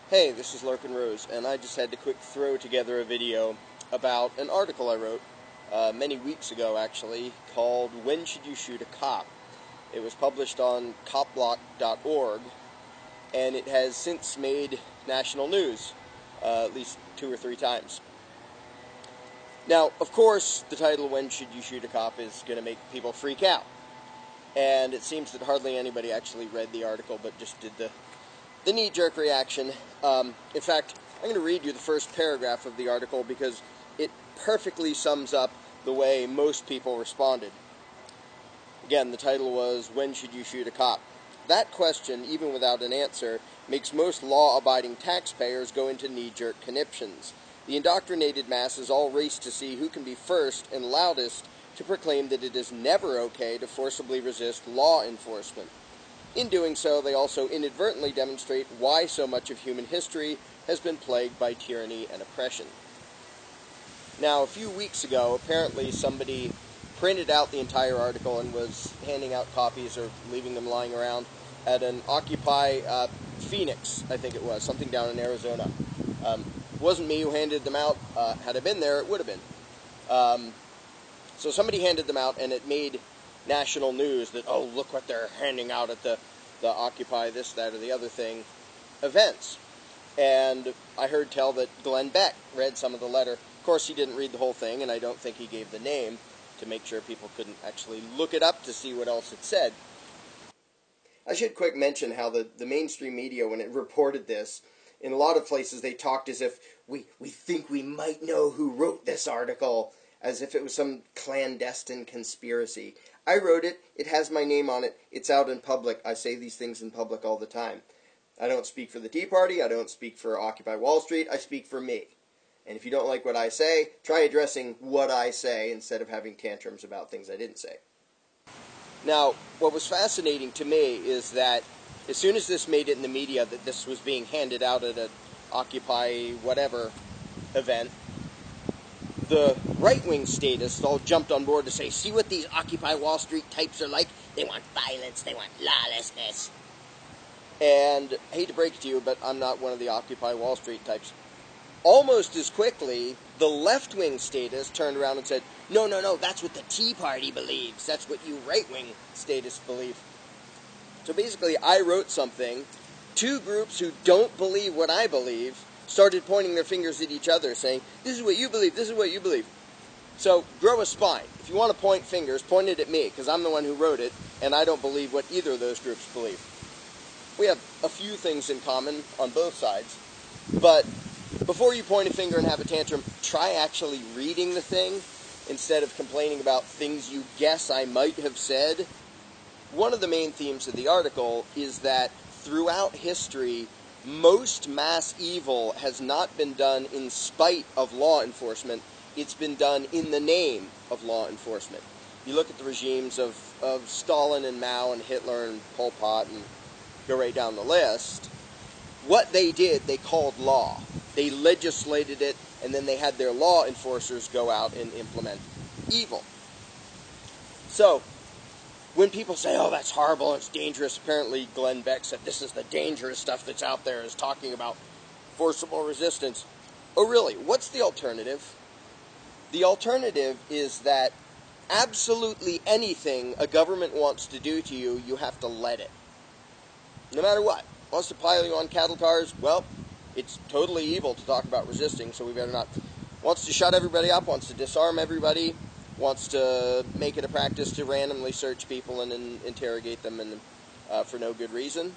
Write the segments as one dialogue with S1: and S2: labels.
S1: Hey, this is Lurkin Rose, and I just had to quick throw together a video about an article I wrote many weeks ago, actually, called When Should You Shoot a Cop? It was published on copblock.org, and it has since made national news, at least 2 or 3 times. Now, of course, the title, When Should You Shoot a Cop, is going to make people freak out. And it seems that hardly anybody actually read the article, but just did the knee-jerk reaction. In fact, I'm going to read you the first paragraph of the article because it perfectly sums up the way most people responded. Again, the title was, When Should You Shoot a Cop? That question, even without an answer, makes most law-abiding taxpayers go into knee-jerk conniptions. The indoctrinated masses all race to see who can be first and loudest to proclaim that it is never okay to forcibly resist law enforcement. In doing so, they also inadvertently demonstrate why so much of human history has been plagued by tyranny and oppression. Now, a few weeks ago, apparently somebody printed out the entire article and was handing out copies or leaving them lying around at an Occupy Phoenix, I think it was, something down in Arizona. It wasn't me who handed them out. Had I been there, it would have been. So somebody handed them out, and it made national news that, oh, look what they're handing out at the Occupy this, that, or the other thing events. And I heard tell that Glenn Beck read some of the letter. Of course, he didn't read the whole thing, and I don't think he gave the name to make sure people couldn't actually look it up to see what else it said. I should quick mention how the mainstream media, when it reported this, in a lot of places they talked as if we think we might know who wrote this article, as if it was some clandestine conspiracy. I wrote it, it has my name on it, it's out in public. I say these things in public all the time. I don't speak for the Tea Party, I don't speak for Occupy Wall Street, I speak for me. And if you don't like what I say, try addressing what I say instead of having tantrums about things I didn't say. Now, what was fascinating to me is that as soon as this made it in the media that this was being handed out at an Occupy whatever event, the right-wing statists all jumped on board to say, see what these Occupy Wall Street types are like? They want violence, they want lawlessness. And I hate to break it to you, but I'm not one of the Occupy Wall Street types. Almost as quickly, the left-wing statists turned around and said, no, that's what the Tea Party believes. That's what you right-wing statists believe. So basically, I wrote something. 2 groups who don't believe what I believe started pointing their fingers at each other, saying, this is what you believe, this is what you believe. So, grow a spine. If you want to point fingers, point it at me, because I'm the one who wrote it, and I don't believe what either of those groups believe. We have a few things in common on both sides, but before you point a finger and have a tantrum, try actually reading the thing instead of complaining about things you guess I might have said. One of the main themes of the article is that throughout history, most mass evil has not been done in spite of law enforcement. It's been done in the name of law enforcement. You look at the regimes of Stalin and Mao and Hitler and Pol Pot and go right down the list. What they did, they called law. They legislated it, and then they had their law enforcers go out and implement evil. So, when people say, oh, that's horrible, it's dangerous, apparently Glenn Beck said this is the dangerous stuff that's out there, is talking about forcible resistance. Oh, really? What's the alternative? The alternative is that absolutely anything a government wants to do to you, you have to let it. No matter what. Wants to pile you on cattle cars? Well, it's totally evil to talk about resisting, so we better not. Wants to shut everybody up, wants to disarm everybody, wants to make it a practice to randomly search people and interrogate them and for no good reason.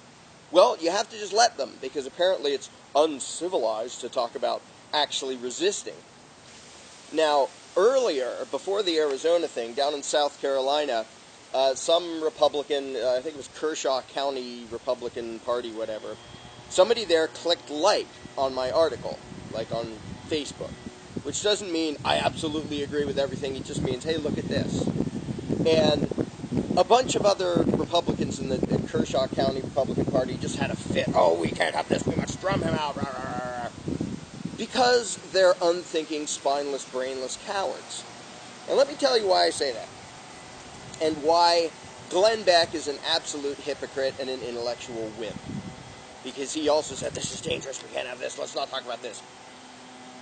S1: Well, you have to just let them, because apparently it's uncivilized to talk about actually resisting. Now, earlier, before the Arizona thing, down in South Carolina, some Republican, I think it was Kershaw County Republican Party, whatever, somebody there clicked like on my article, like on Facebook, which doesn't mean I absolutely agree with everything. It just means, hey, look at this. And a bunch of other Republicans in the Kershaw County Republican Party just had a fit. Oh, we can't have this. We must drum him out. Rah, rah, rah. Because they're unthinking, spineless, brainless cowards. And let me tell you why I say that. And why Glenn Beck is an absolute hypocrite and an intellectual wimp. because he also said, this is dangerous, we can't have this, let's not talk about this.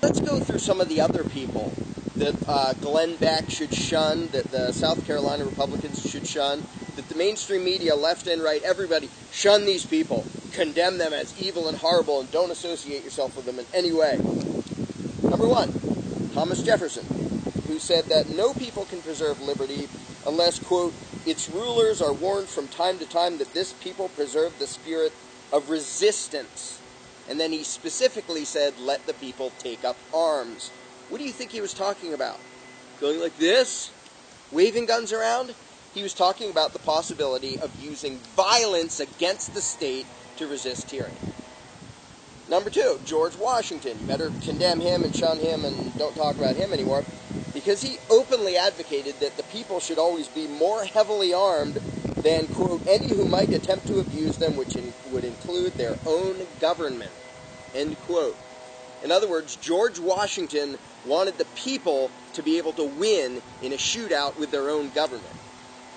S1: Let's go through some of the other people that Glenn Beck should shun, that the South Carolina Republicans should shun, that the mainstream media, left and right, everybody, shun these people. Condemn them as evil and horrible, and don't associate yourself with them in any way. Number one, Thomas Jefferson, who said that no people can preserve liberty unless, quote, its rulers are warned from time to time that this people preserve the spirit of resistance. And then he specifically said, let the people take up arms. What do you think he was talking about? Going like this? Waving guns around? He was talking about the possibility of using violence against the state to resist tyranny. Number two, George Washington. You better condemn him and shun him and don't talk about him anymore, because he openly advocated that the people should always be more heavily armed than, quote, any who might attempt to abuse them, which would include their own government, end quote. In other words, George Washington wanted the people to be able to win in a shootout with their own government.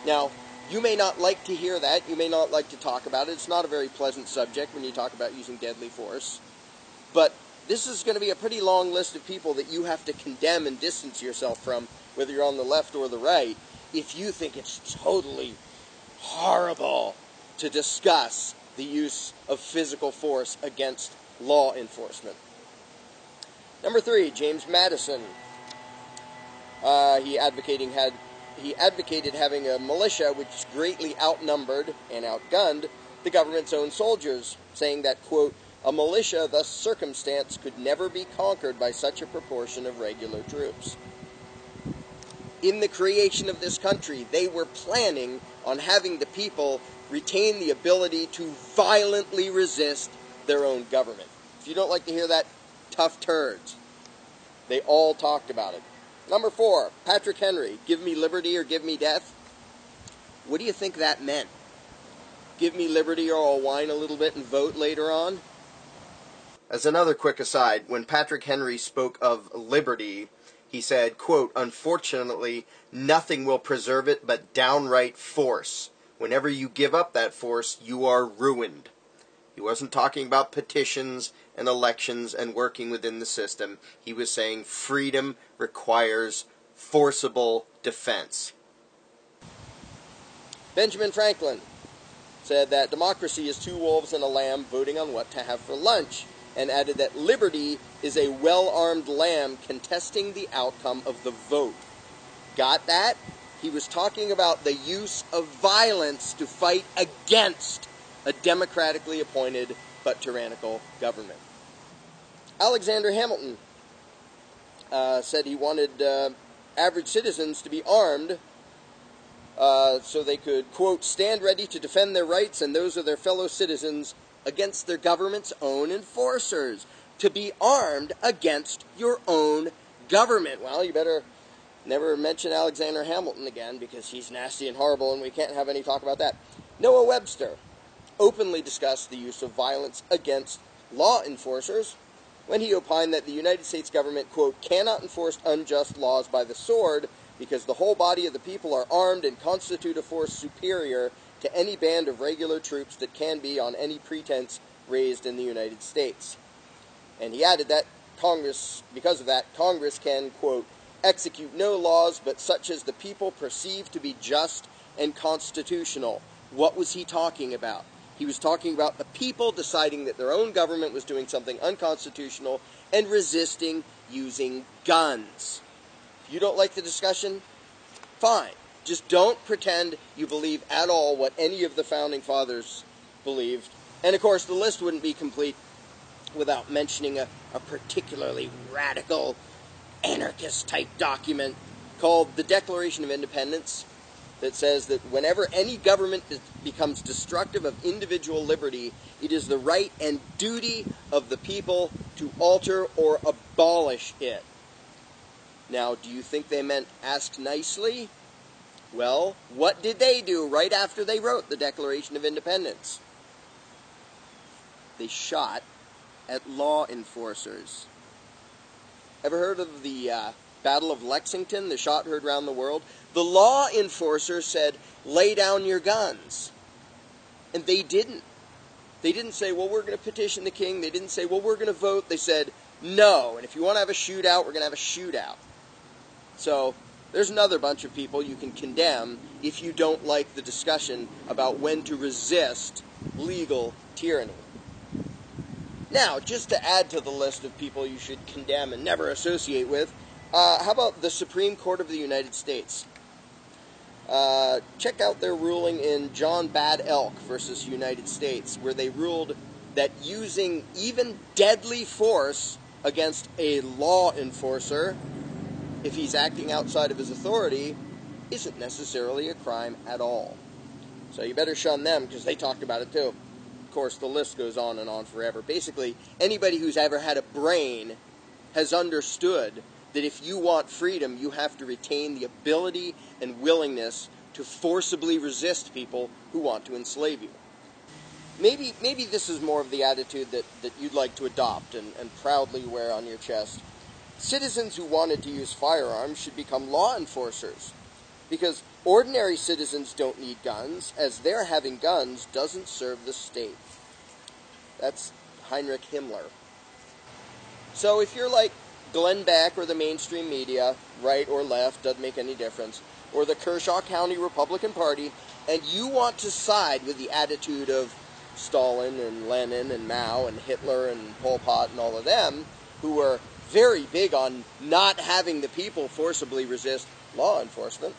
S1: Now, you may not like to hear that. You may not like to talk about it. It's not a very pleasant subject when you talk about using deadly force. But this is going to be a pretty long list of people that you have to condemn and distance yourself from, whether you're on the left or the right, if you think it's totally horrible to discuss the use of physical force against law enforcement. Number three, James Madison. He advocated having a militia which greatly outnumbered and outgunned the government's own soldiers, saying that, quote, a militia thus circumstanced could never be conquered by such a proportion of regular troops. In the creation of this country, they were planning on having the people retain the ability to violently resist their own government. If you don't like to hear that, tough turds. They all talked about it. Number four, Patrick Henry, give me liberty or give me death. What do you think that meant? Give me liberty or I'll whine a little bit and vote later on? As another quick aside, when Patrick Henry spoke of liberty, he said, quote, unfortunately, nothing will preserve it but downright force. Whenever you give up that force, you are ruined. He wasn't talking about petitions and elections and working within the system. He was saying freedom requires forcible defense. Benjamin Franklin said that democracy is two wolves and a lamb voting on what to have for lunch, and added that liberty is a well-armed lamb contesting the outcome of the vote. Got that? He was talking about the use of violence to fight against a democratically appointed but tyrannical government. Alexander Hamilton said he wanted average citizens to be armed so they could, quote, stand ready to defend their rights and those of their fellow citizens against their government's own enforcers. To be armed against your own government. Well, you better never mention Alexander Hamilton again, because he's nasty and horrible and we can't have any talk about that. Noah Webster openly discussed the use of violence against law enforcers when he opined that the United States government, quote, cannot enforce unjust laws by the sword because the whole body of the people are armed and constitute a force superior to any band of regular troops that can be, on any pretense, raised in the United States. And he added that because of that, Congress can, quote, execute no laws but such as the people perceive to be just and constitutional. What was he talking about? He was talking about the people deciding that their own government was doing something unconstitutional and resisting using guns. If you don't like the discussion, fine. Just don't pretend you believe at all what any of the Founding Fathers believed. And of course, the list wouldn't be complete without mentioning a particularly radical, anarchist-type document called the Declaration of Independence, that says that whenever any government becomes destructive of individual liberty, it is the right and duty of the people to alter or abolish it. Now, do you think they meant ask nicely? Well, what did they do right after they wrote the Declaration of Independence? They shot at law enforcers. Ever heard of the Battle of Lexington, the shot heard around the world? The law enforcer said, lay down your guns. And they didn't. They didn't say, well, we're going to petition the king. They didn't say, well, we're going to vote. They said, no. And if you want to have a shootout, we're going to have a shootout. So there's another bunch of people you can condemn if you don't like the discussion about when to resist legal tyranny. Now, just to add to the list of people you should condemn and never associate with, how about the Supreme Court of the United States? Check out their ruling in John Bad Elk versus United States, where they ruled that using even deadly force against a law enforcer, if he's acting outside of his authority, isn't necessarily a crime at all. So you better shun them, because they talked about it too. Of course, the list goes on and on forever. Basically, anybody who's ever had a brain has understood that if you want freedom, you have to retain the ability and willingness to forcibly resist people who want to enslave you. Maybe this is more of the attitude that you'd like to adopt and proudly wear on your chest. Citizens who wanted to use firearms should become law enforcers, because ordinary citizens don't need guns, as their having guns doesn't serve the state. That's Heinrich Himmler. So if you're like Glenn Beck or the mainstream media, right or left, doesn't make any difference, or the Kershaw County Republican Party, and you want to side with the attitude of Stalin and Lenin and Mao and Hitler and Pol Pot and all of them, who were very big on not having the people forcibly resist law enforcement,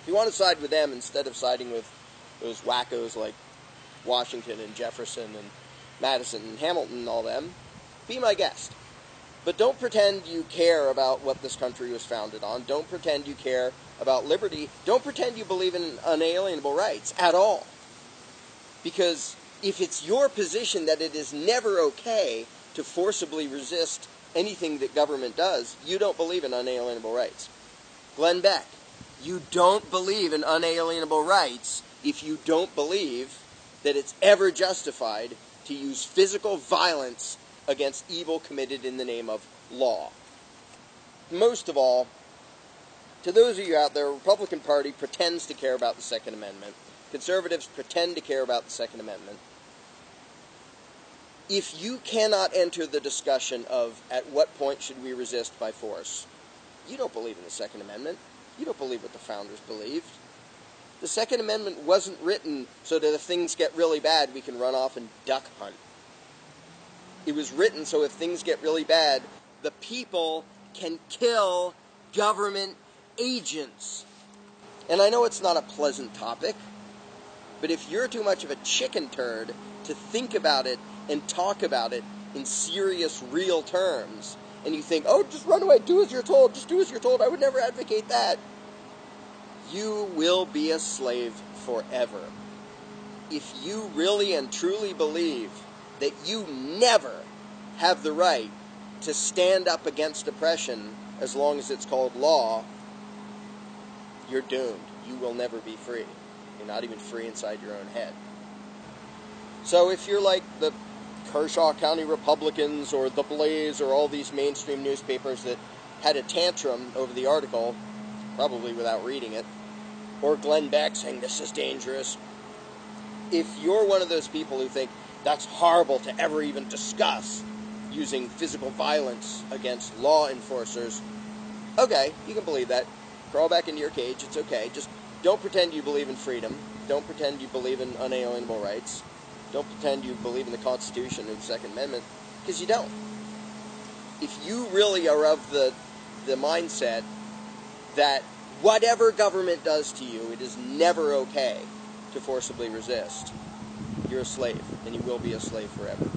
S1: if you want to side with them instead of siding with those wackos like Washington and Jefferson and Madison and Hamilton and all them, be my guest. But don't pretend you care about what this country was founded on. Don't pretend you care about liberty. Don't pretend you believe in unalienable rights at all. Because if it's your position that it is never okay to forcibly resist anything that government does, you don't believe in unalienable rights. Glenn Beck, you don't believe in unalienable rights if you don't believe that it's ever justified to use physical violence against evil committed in the name of law. Most of all, to those of you out there, the Republican Party pretends to care about the Second Amendment. Conservatives pretend to care about the Second Amendment. If you cannot enter the discussion of at what point should we resist by force, you don't believe in the Second Amendment. You don't believe what the founders believed. The Second Amendment wasn't written so that if things get really bad, we can run off and duck hunt. It was written so if things get really bad, the people can kill government agents. And I know it's not a pleasant topic, but if you're too much of a chicken turd to think about it and talk about it in serious, real terms, and you think, oh, just run away, do as you're told, just do as you're told, I would never advocate that, you will be a slave forever. If you really and truly believe that you never have the right to stand up against oppression as long as it's called law, you're doomed. You will never be free. You're not even free inside your own head. So if you're like the Kershaw County Republicans or The Blaze or all these mainstream newspapers that had a tantrum over the article, probably without reading it, or Glenn Beck saying this is dangerous, if you're one of those people who think that's horrible to ever even discuss using physical violence against law enforcers, okay, you can believe that. Crawl back into your cage, it's okay. Just don't pretend you believe in freedom. Don't pretend you believe in unalienable rights. Don't pretend you believe in the Constitution or the Second Amendment, because you don't. If you really are of the mindset that whatever government does to you, it is never okay to forcibly resist, you're a slave, and you will be a slave forever.